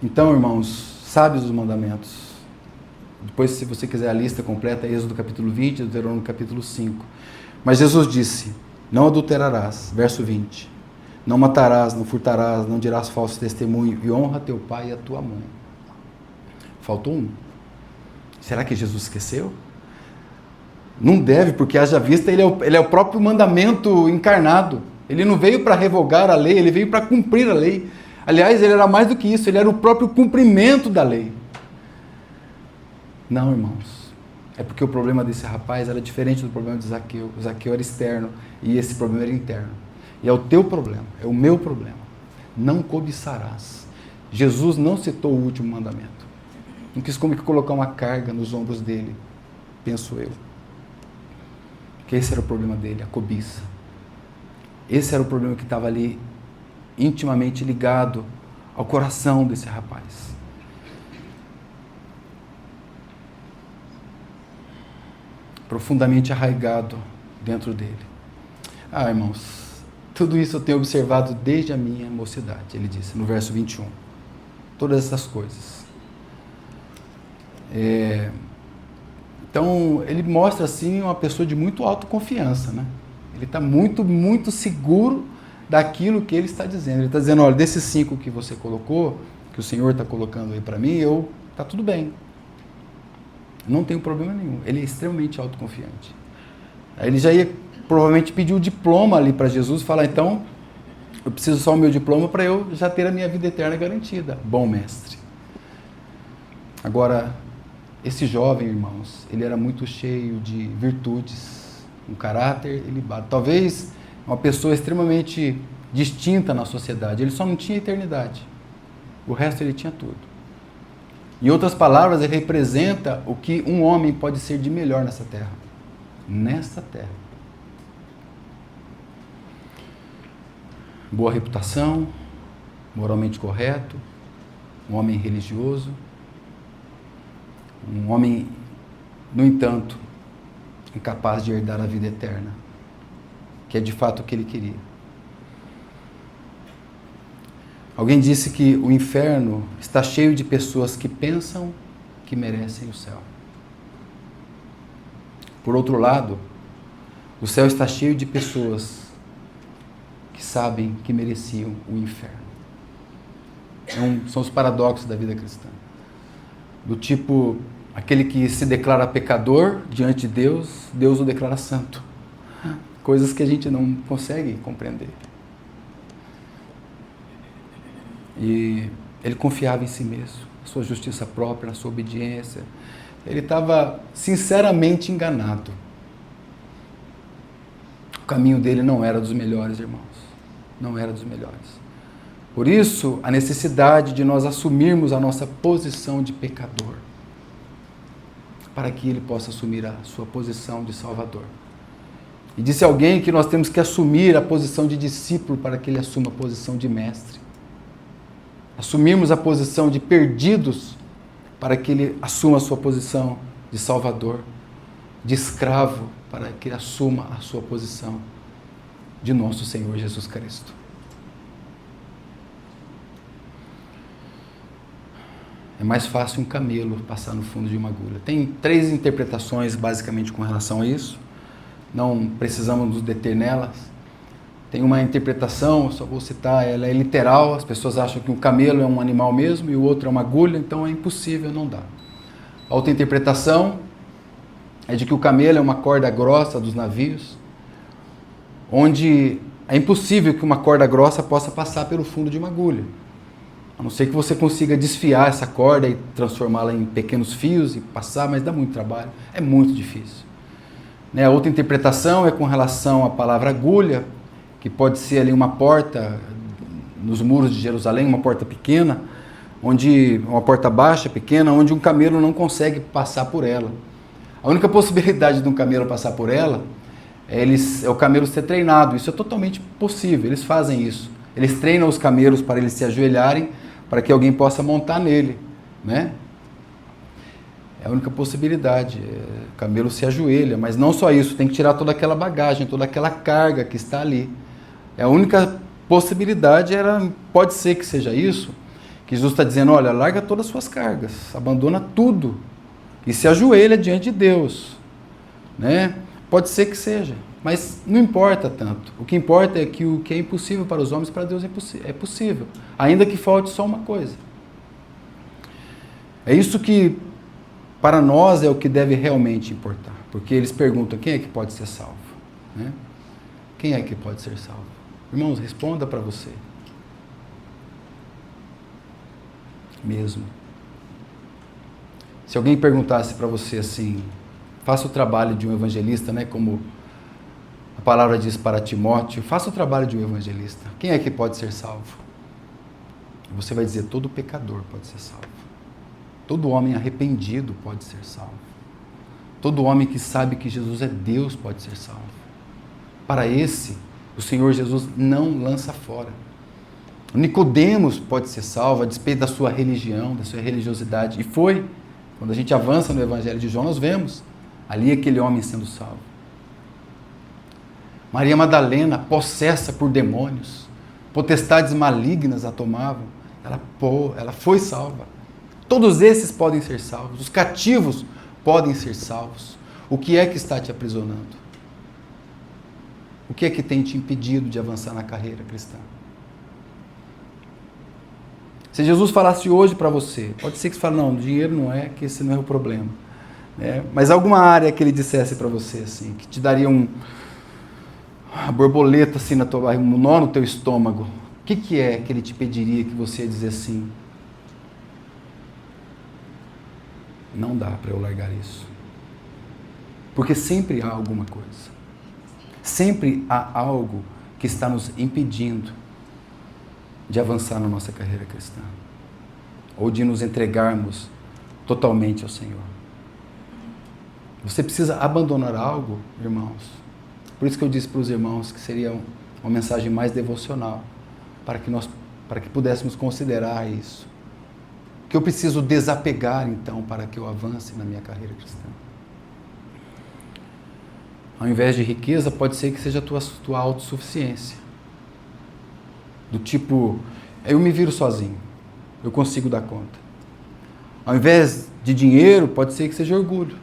Então, irmãos, sabe os mandamentos. Depois, se você quiser a lista completa, Êxodo capítulo 20, Deuteronômio capítulo 5. Mas Jesus disse, não adulterarás, verso 20. Não matarás, não furtarás, não dirás falso testemunho e honra teu pai e a tua mãe. Faltou um. Será que Jesus esqueceu? Não deve, porque haja vista, ele é o próprio mandamento encarnado. Ele não veio para revogar a lei, ele veio para cumprir a lei. Aliás, ele era mais do que isso, ele era o próprio cumprimento da lei. Não, irmãos. é porque o problema desse rapaz era diferente do problema de Zaqueu. O Zaqueu era externo e esse problema era interno. E é o teu problema, é o meu problema. Não cobiçarás. Jesus não citou o último mandamento. Não quis como que colocar uma carga nos ombros dele, penso eu. Porque esse era o problema dele, a cobiça. Esse era o problema que estava ali intimamente ligado ao coração desse rapaz. Profundamente arraigado dentro dele. Irmãos, tudo isso eu tenho observado desde a minha mocidade, ele disse, no verso 21. Todas essas coisas. Então, ele mostra, assim, uma pessoa de muito autoconfiança, né? Ele está muito, muito seguro daquilo que ele está dizendo. Ele está dizendo, olha, desses 5 que você colocou, que o Senhor está colocando aí para mim, está tudo bem. Não tenho problema nenhum. Ele é extremamente autoconfiante. Aí ele já ia provavelmente pedir o diploma ali para Jesus e falar, então, eu preciso só o meu diploma para eu já ter a minha vida eterna garantida. Bom mestre. Agora, esse jovem, irmãos, ele era muito cheio de virtudes, um caráter ilibado. Talvez uma pessoa extremamente distinta na sociedade. Ele só não tinha eternidade. O resto ele tinha tudo. Em outras palavras, ele representa o que um homem pode ser de melhor nessa terra. Nesta terra. Boa reputação, moralmente correto, um homem religioso, um homem, no entanto, incapaz de herdar a vida eterna, que é de fato o que ele queria. Alguém disse que o inferno está cheio de pessoas que pensam que merecem o céu. Por outro lado, o céu está cheio de pessoas que sabem que mereciam o inferno. São os paradoxos da vida cristã. Do tipo, aquele que se declara pecador diante de Deus, Deus o declara santo. Coisas que a gente não consegue compreender. E ele confiava em si mesmo, na sua justiça própria, na sua obediência. Ele estava sinceramente enganado. O caminho dele não era dos melhores, irmãos. Não era dos melhores. Por isso, a necessidade de nós assumirmos a nossa posição de pecador, para que ele possa assumir a sua posição de Salvador. E disse alguém que nós temos que assumir a posição de discípulo para que ele assuma a posição de mestre. Assumirmos a posição de perdidos para que ele assuma a sua posição de Salvador, de escravo para que ele assuma a sua posição de nosso Senhor Jesus Cristo. É mais fácil um camelo passar no fundo de uma agulha. Tem 3 interpretações basicamente com relação a isso. Não precisamos nos deter nelas. Tem uma interpretação, só vou citar, ela é literal. As pessoas acham que um camelo é um animal mesmo e o outro é uma agulha, então é impossível, não dá. A outra interpretação é de que o camelo é uma corda grossa dos navios, onde é impossível que uma corda grossa possa passar pelo fundo de uma agulha. A não ser que você consiga desfiar essa corda e transformá-la em pequenos fios e passar, mas dá muito trabalho, é muito difícil. A outra interpretação é com relação à palavra agulha, que pode ser ali uma porta nos muros de Jerusalém, uma porta pequena, uma porta baixa, pequena, onde um camelo não consegue passar por ela. A única possibilidade de um camelo passar por ela é o camelo ser treinado. Isso é totalmente possível, eles fazem isso. Eles treinam os camelos para eles se ajoelharem, para que alguém possa montar nele, né? É a única possibilidade. O camelo se ajoelha, mas não só isso, tem que tirar toda aquela bagagem, toda aquela carga que está ali. A única possibilidade pode ser que seja isso, que Jesus está dizendo, olha, larga todas as suas cargas, abandona tudo e se ajoelha diante de Deus, né? Pode ser que seja, mas não importa tanto. O que importa é que o que é impossível para os homens, para Deus é possível, ainda que falte só uma coisa. É isso que para nós é o que deve realmente importar, porque eles perguntam, quem é que pode ser salvo? Né? Quem é que pode ser salvo? Irmãos, responda para você. Mesmo. Se alguém perguntasse para você assim, Faça o trabalho de um evangelista, né? Como a palavra diz para Timóteo, faça o trabalho de um evangelista. Quem é que pode ser salvo? Você vai dizer, todo pecador pode ser salvo. Todo homem arrependido pode ser salvo. Todo homem que sabe que Jesus é Deus pode ser salvo. Para esse, o Senhor Jesus não lança fora. Nicodemos pode ser salvo a despeito da sua religião, da sua religiosidade. E foi. Quando a gente avança no Evangelho de João, nós vemos ali aquele homem sendo salvo. Maria Madalena, possessa por demônios, potestades malignas a tomavam, ela foi salva. Todos esses podem ser salvos. Os cativos podem ser salvos. O que é que está te aprisionando? O que é que tem te impedido de avançar na carreira cristã? Se Jesus falasse hoje para você, pode ser que você fale, não, dinheiro não é, que esse não é o problema. Mas alguma área que ele dissesse para você, assim, que te daria uma borboleta assim na tua barriga, um nó no teu estômago, o que é que ele te pediria que você ia dizer assim? Não dá para eu largar isso. Porque sempre há alguma coisa. Sempre há algo que está nos impedindo de avançar na nossa carreira cristã. Ou de nos entregarmos totalmente ao Senhor. Você precisa abandonar algo, irmãos. Por isso que eu disse para os irmãos que seria uma mensagem mais devocional, para que pudéssemos considerar isso. Que eu preciso desapegar, então, para que eu avance na minha carreira cristã. Ao invés de riqueza, pode ser que seja a tua autossuficiência. Do tipo, eu me viro sozinho, eu consigo dar conta. Ao invés de dinheiro, pode ser que seja orgulho.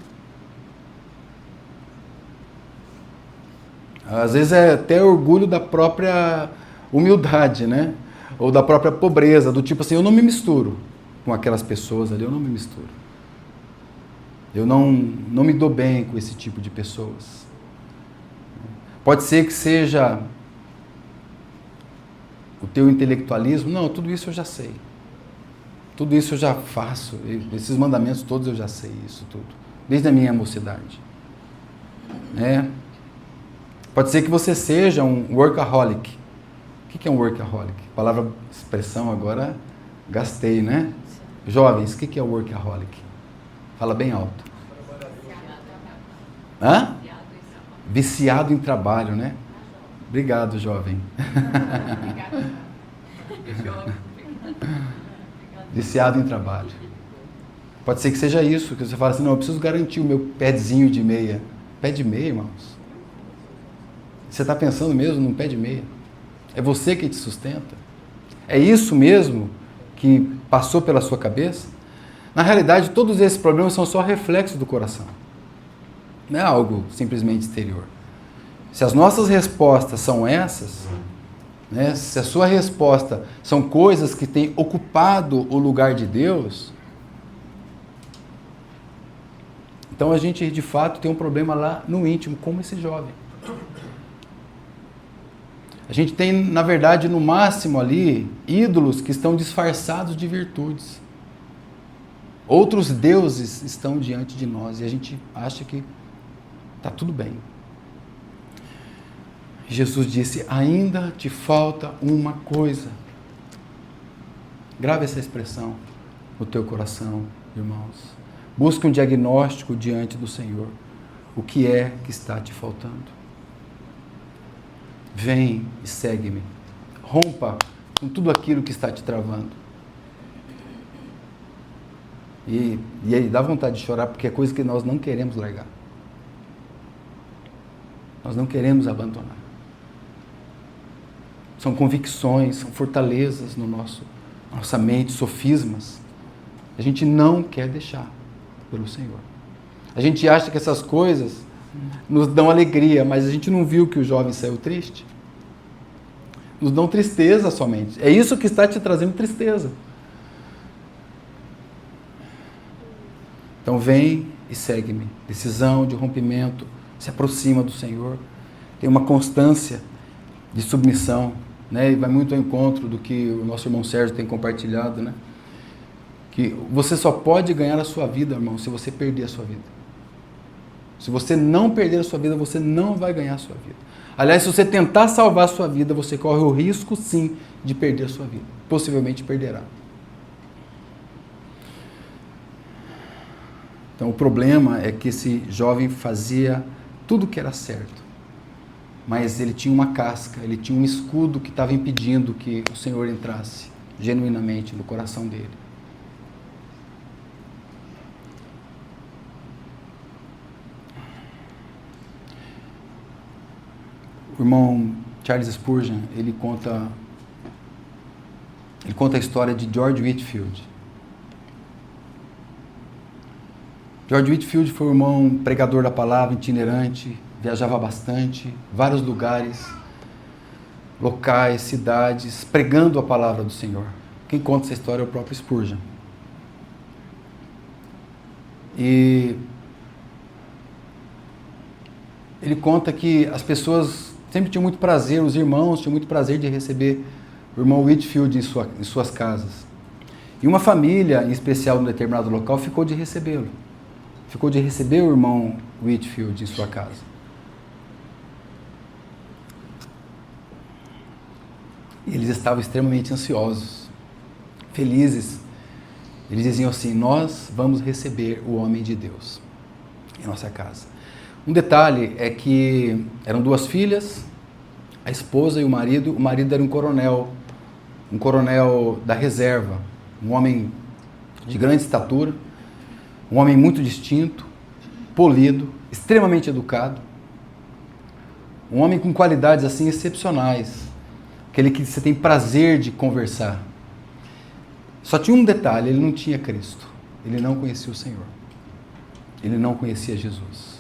Às vezes é até orgulho da própria humildade, né? Ou da própria pobreza, do tipo assim, eu não me misturo com aquelas pessoas ali, eu não me misturo. Eu não me dou bem com esse tipo de pessoas. Pode ser que seja o teu intelectualismo, não, tudo isso eu já sei. Tudo isso eu já faço, esses mandamentos todos eu já sei, isso tudo. Desde a minha mocidade. Pode ser que você seja um workaholic. O que é um workaholic? Palavra, expressão agora, gastei, né? Jovens, o que é workaholic? Fala bem alto. Hã? Viciado em trabalho, né? Obrigado, jovem. Viciado em trabalho. Pode ser que seja isso, que você fala assim, não, eu preciso garantir o meu pezinho de meia. Pé de meia, irmãos? Você está pensando mesmo num pé de meia? É você que te sustenta? É isso mesmo que passou pela sua cabeça? Na realidade, todos esses problemas são só reflexos do coração. Não é algo simplesmente exterior. Se as nossas respostas são essas, né, se a sua resposta são coisas que têm ocupado o lugar de Deus, então a gente de fato tem um problema lá no íntimo, como esse jovem. A gente tem, na verdade, no máximo ali, ídolos que estão disfarçados de virtudes. Outros deuses estão diante de nós e a gente acha que está tudo bem. Jesus disse, ainda te falta uma coisa. Grave essa expressão no teu coração, irmãos. Busque um diagnóstico diante do Senhor. O que é que está te faltando? Vem e segue-me. Rompa com tudo aquilo que está te travando. E aí dá vontade de chorar, porque é coisa que nós não queremos largar. Nós não queremos abandonar. São convicções, são fortalezas no nossa mente, sofismas. A gente não quer deixar pelo Senhor. A gente acha que essas coisas nos dão alegria, mas a gente não viu que o jovem saiu triste? Nos dão tristeza somente. É isso que está te trazendo tristeza. Então vem e segue-me. Decisão de rompimento, se aproxima do Senhor. Tem uma constância de submissão, né? E vai muito ao encontro do que o nosso irmão Sérgio tem compartilhado, né? Que você só pode ganhar a sua vida, irmão, se você perder a sua vida. Se você não perder a sua vida, você não vai ganhar a sua vida. Aliás, se você tentar salvar a sua vida, você corre o risco, sim, de perder a sua vida. Possivelmente perderá. Então, o problema é que esse jovem fazia tudo o que era certo. Mas ele tinha uma casca, ele tinha um escudo que estava impedindo que o Senhor entrasse genuinamente no coração dele. O irmão Charles Spurgeon, ele conta a história de George Whitefield. George Whitefield foi um irmão pregador da palavra, itinerante, viajava bastante, vários lugares, locais, cidades, pregando a palavra do Senhor. Quem conta essa história é o próprio Spurgeon. E ele conta que as pessoas sempre tinham muito prazer, os irmãos tinham muito prazer de receber o irmão Whitefield em suas casas. E uma família, em especial num determinado local, ficou de recebê-lo. Ficou de receber o irmão Whitefield em sua casa. E eles estavam extremamente ansiosos, felizes. Eles diziam assim: nós vamos receber o homem de Deus em nossa casa. Um detalhe é que eram duas filhas, a esposa e o marido. O marido era um coronel da reserva, um homem de grande estatura, um homem muito distinto, polido, extremamente educado, um homem com qualidades assim excepcionais, aquele que você tem prazer de conversar. Só tinha um detalhe: ele não tinha Cristo, ele não conhecia o Senhor, ele não conhecia Jesus.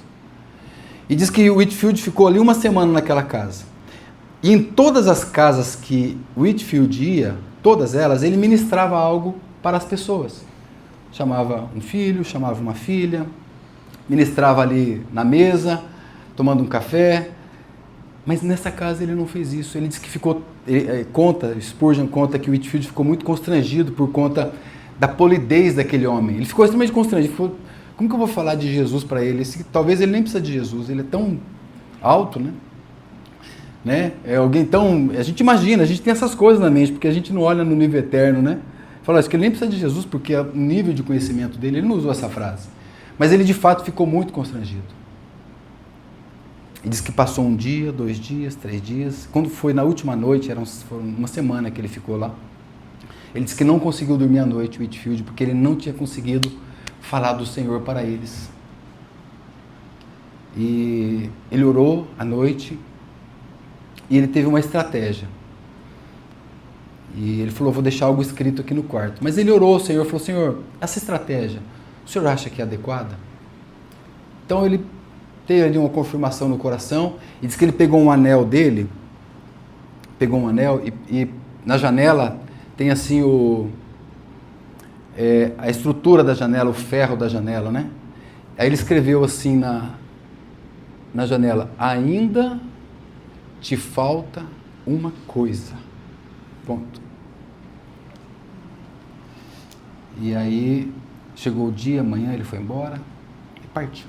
E diz que o Whitefield ficou ali uma semana naquela casa. E em todas as casas que Whitefield ia, todas elas, ele ministrava algo para as pessoas. Chamava um filho, chamava uma filha, ministrava ali na mesa, tomando um café. Mas nessa casa ele não fez isso. Ele diz que ficou, Spurgeon conta que o Whitefield ficou muito constrangido por conta da polidez daquele homem. Ele ficou extremamente constrangido. Falou: como que eu vou falar de Jesus para ele? Talvez ele nem precisa de Jesus, ele é tão alto, né? É alguém tão... A gente imagina, a gente tem essas coisas na mente, porque a gente não olha no nível eterno, né? Fala: acho que ele nem precisa de Jesus, porque o nível de conhecimento dele, ele não usou essa frase. Mas ele de fato ficou muito constrangido. E diz que passou um dia, 2 dias, 3 dias. Quando foi na última noite, foi uma semana que ele ficou lá. Ele disse que não conseguiu dormir à noite, o Whitefield, porque ele não tinha conseguido falar do Senhor para eles. E ele orou à noite e ele teve uma estratégia. E ele falou: vou deixar algo escrito aqui no quarto. Mas ele orou ao Senhor, falou: Senhor, essa estratégia, o Senhor acha que é adequada? Então ele teve ali uma confirmação no coração e diz que ele pegou um anel dele, e na janela tem assim a estrutura da janela, o ferro da janela, né? Aí ele escreveu assim na janela: ainda te falta uma coisa. Ponto. E aí chegou o dia, amanhã ele foi embora e partiu.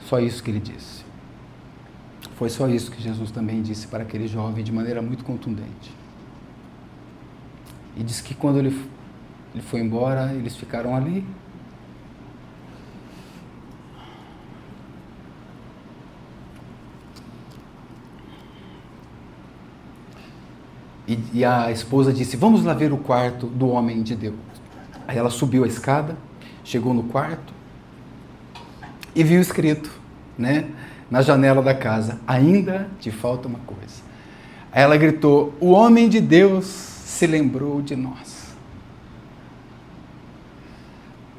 Só isso que ele disse. Foi só isso que Jesus também disse para aquele jovem de maneira muito contundente. E diz que quando ele foi embora, eles ficaram ali. E a esposa disse: vamos lá ver o quarto do homem de Deus. Aí ela subiu a escada, chegou no quarto e viu escrito, né, na janela da casa: ainda te falta uma coisa. Aí ela gritou: o homem de Deus se lembrou de nós.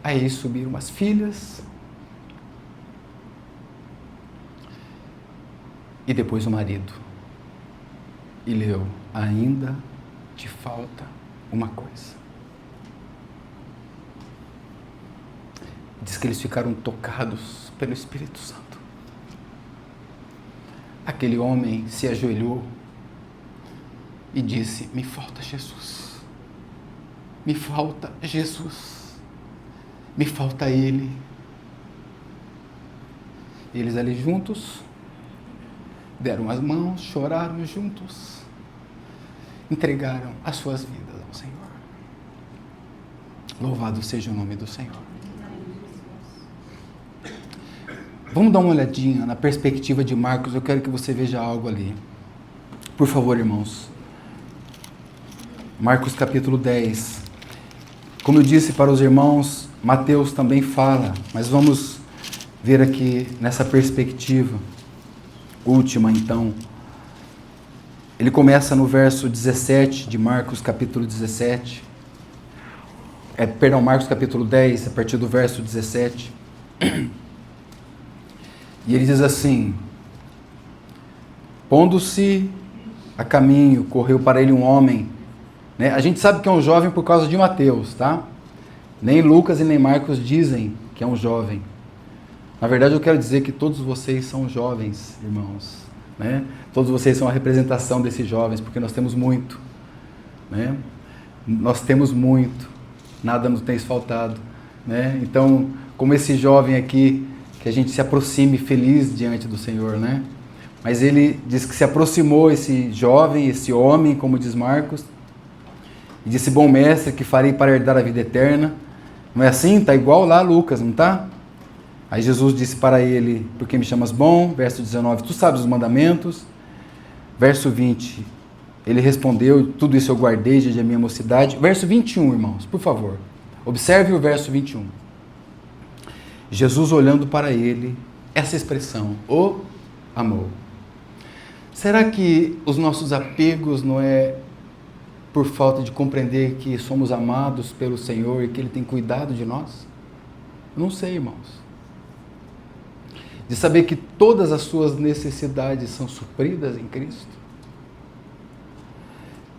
Aí subiram as filhas e depois o marido e leu: ainda te falta uma coisa. Diz que eles ficaram tocados pelo Espírito Santo. Aquele homem se ajoelhou e disse: me falta Jesus. me falta Jesus, me falta Ele. Eles ali juntos, deram as mãos, choraram juntos, entregaram as suas vidas ao Senhor. Louvado seja o nome do Senhor. Vamos dar uma olhadinha na perspectiva de Marcos, eu quero que você veja algo ali. Por favor, irmãos. Marcos capítulo 10. Como eu disse para os irmãos, Mateus também fala, mas vamos ver aqui nessa perspectiva última, então. Ele começa no verso 17 de Marcos capítulo 17. Marcos capítulo 10, a partir do verso 17. E ele diz assim: pondo-se a caminho, correu para ele um homem, né? A gente sabe que é um jovem por causa de Mateus, tá? Nem Lucas e nem Marcos dizem que é um jovem. Na verdade, eu quero dizer que todos vocês são jovens, irmãos, né? Todos vocês são a representação desses jovens, porque nós temos muito, né? Nós temos muito, nada nos tem faltado, né? Então, como esse jovem aqui, que a gente se aproxime feliz diante do Senhor, né? Mas ele diz que se aproximou esse jovem, esse homem, como diz Marcos, e disse: bom mestre, que farei para herdar a vida eterna? Não é assim? Está igual lá Lucas, não está? Aí Jesus disse para ele: por que me chamas bom? Verso 19, tu sabes os mandamentos. Verso 20, ele respondeu: tudo isso eu guardei desde a minha mocidade. Verso 21, irmãos, por favor, observe o verso 21. Jesus olhando para ele, essa expressão, o amou. Será que os nossos apegos não é por falta de compreender que somos amados pelo Senhor e que Ele tem cuidado de nós? Eu não sei, irmãos. De saber que todas as suas necessidades são supridas em Cristo.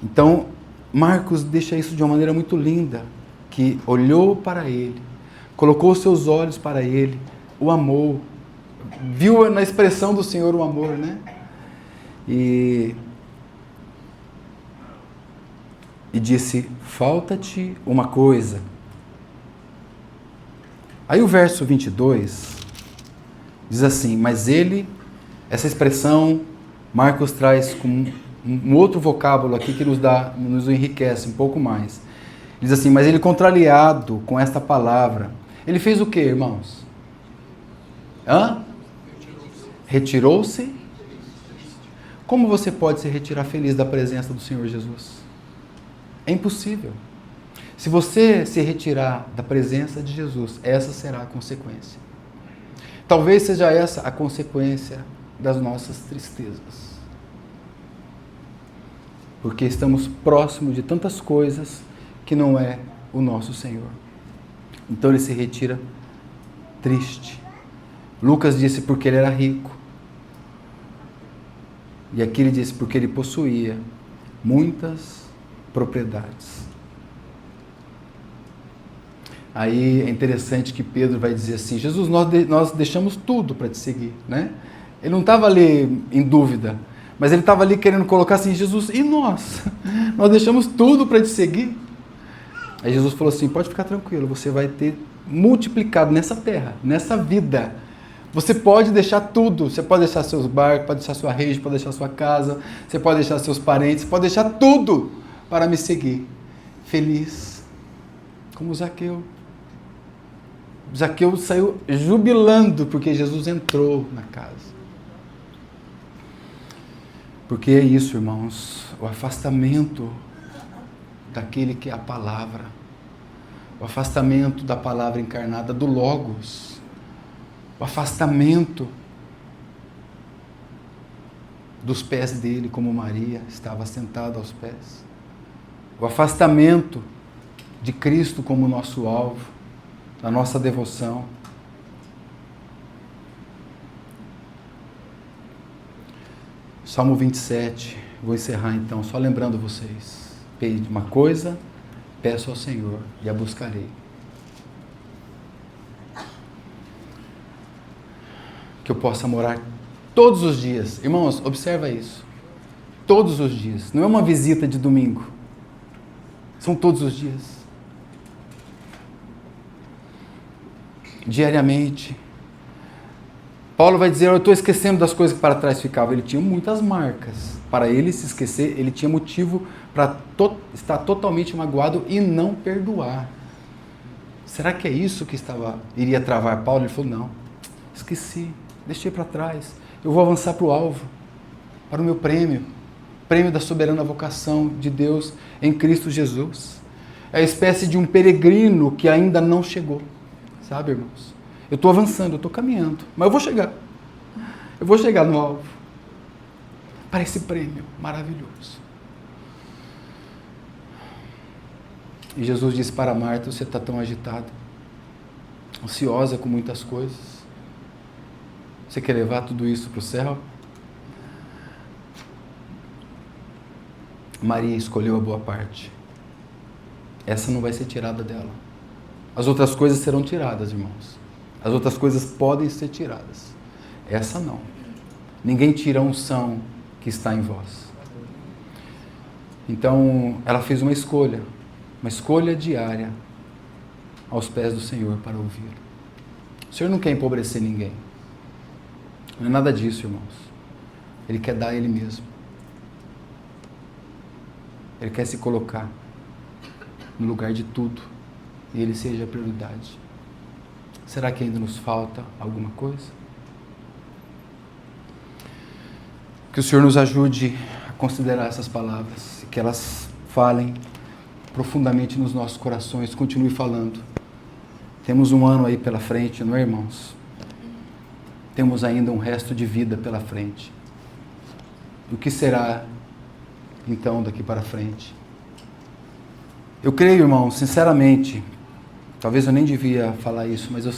Então, Marcos deixa isso de uma maneira muito linda, que olhou para ele, colocou seus olhos para ele, o amou, viu na expressão do Senhor o amor, né? E disse: falta-te uma coisa. Aí o verso 22 diz assim: mas ele, essa expressão Marcos traz com um outro vocábulo aqui que nos enriquece um pouco mais. Diz assim: mas ele, contrariado com esta palavra, ele fez o que, irmãos? Retirou-se. Como você pode se retirar feliz da presença do Senhor Jesus? É impossível. Se você se retirar da presença de Jesus, essa será a consequência. Talvez seja essa a consequência das nossas tristezas. Porque estamos próximos de tantas coisas que não é o nosso Senhor. Então ele se retira triste. Lucas disse porque ele era rico. E aqui ele disse porque ele possuía muitas propriedades. Aí é interessante que Pedro vai dizer assim: Jesus, nós deixamos tudo para te seguir, né? Ele não estava ali em dúvida, mas ele estava ali querendo colocar assim: Jesus, e nós? Nós deixamos tudo para te seguir. Aí Jesus falou assim: pode ficar tranquilo, você vai ter multiplicado nessa terra, nessa vida. Você pode deixar tudo, você pode deixar seus barcos, pode deixar sua rede, pode deixar sua casa, você pode deixar seus parentes, pode deixar tudo para me seguir. Feliz, como Zaqueu. Zaqueu saiu jubilando porque Jesus entrou na casa. Porque é isso, irmãos, o afastamento daquele que é a palavra, o afastamento da palavra encarnada, do Logos, o afastamento dos pés dele, como Maria estava sentada aos pés, o afastamento de Cristo como nosso alvo, da nossa devoção. Salmo 27, vou encerrar então, só lembrando vocês: pede uma coisa, peço ao Senhor e a buscarei. Que eu possa morar todos os dias. Irmãos, observa isso. Todos os dias. Não é uma visita de domingo. São todos os dias. diariamente. Paulo vai dizer, eu estou esquecendo das coisas que para trás ficavam. Ele tinha muitas marcas. Para ele se esquecer, ele tinha motivo para estar totalmente magoado e não perdoar. Será que é isso que iria travar Paulo? Ele falou, não, esqueci, deixei para trás. Eu vou avançar para o alvo, para o meu prêmio da soberana vocação de Deus em Cristo Jesus. É a espécie de um peregrino que ainda não chegou. Sabe, irmãos? Eu estou avançando, eu estou caminhando, mas eu vou chegar. Eu vou chegar no alvo. Para esse prêmio maravilhoso. E Jesus disse para Marta, você está tão agitada, ansiosa com muitas coisas. Você quer levar tudo isso para o céu? Maria escolheu a boa parte. Essa não vai ser tirada dela. As outras coisas serão tiradas, irmãos. As outras coisas podem ser tiradas. Essa não. Ninguém tira a unção que está em vós. Então, ela fez uma escolha diária aos pés do Senhor para ouvir. O Senhor não quer empobrecer ninguém. Não é nada disso, irmãos. Ele quer dar a Ele mesmo. Ele quer se colocar no lugar de tudo e Ele seja a prioridade. Será que ainda nos falta alguma coisa? Que o Senhor nos ajude a considerar essas palavras, que elas falem profundamente nos nossos corações, continue falando. Temos um ano aí pela frente, não é, irmãos? Temos ainda um resto de vida pela frente. O que será, então, daqui para frente? Eu creio, irmãos, sinceramente, talvez eu nem devia falar isso, mas eu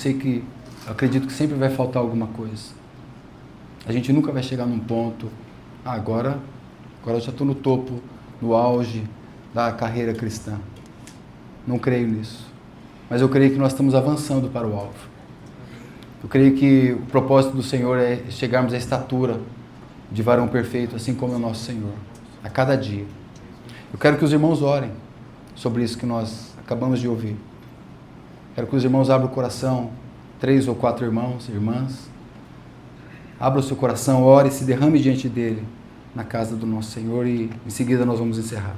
acredito que sempre vai faltar alguma coisa. A gente nunca vai chegar num ponto, agora eu já estou no topo, no auge da carreira cristã. Não creio nisso. Mas eu creio que nós estamos avançando para o alvo. Eu creio que o propósito do Senhor é chegarmos à estatura de varão perfeito, assim como é o nosso Senhor, a cada dia. Eu quero que os irmãos orem sobre isso que nós acabamos de ouvir. Quero que os irmãos abram o coração, 3 ou 4 irmãos, irmãs. Abra o seu coração, ore, se derrame diante dele na casa do nosso Senhor e em seguida nós vamos encerrar.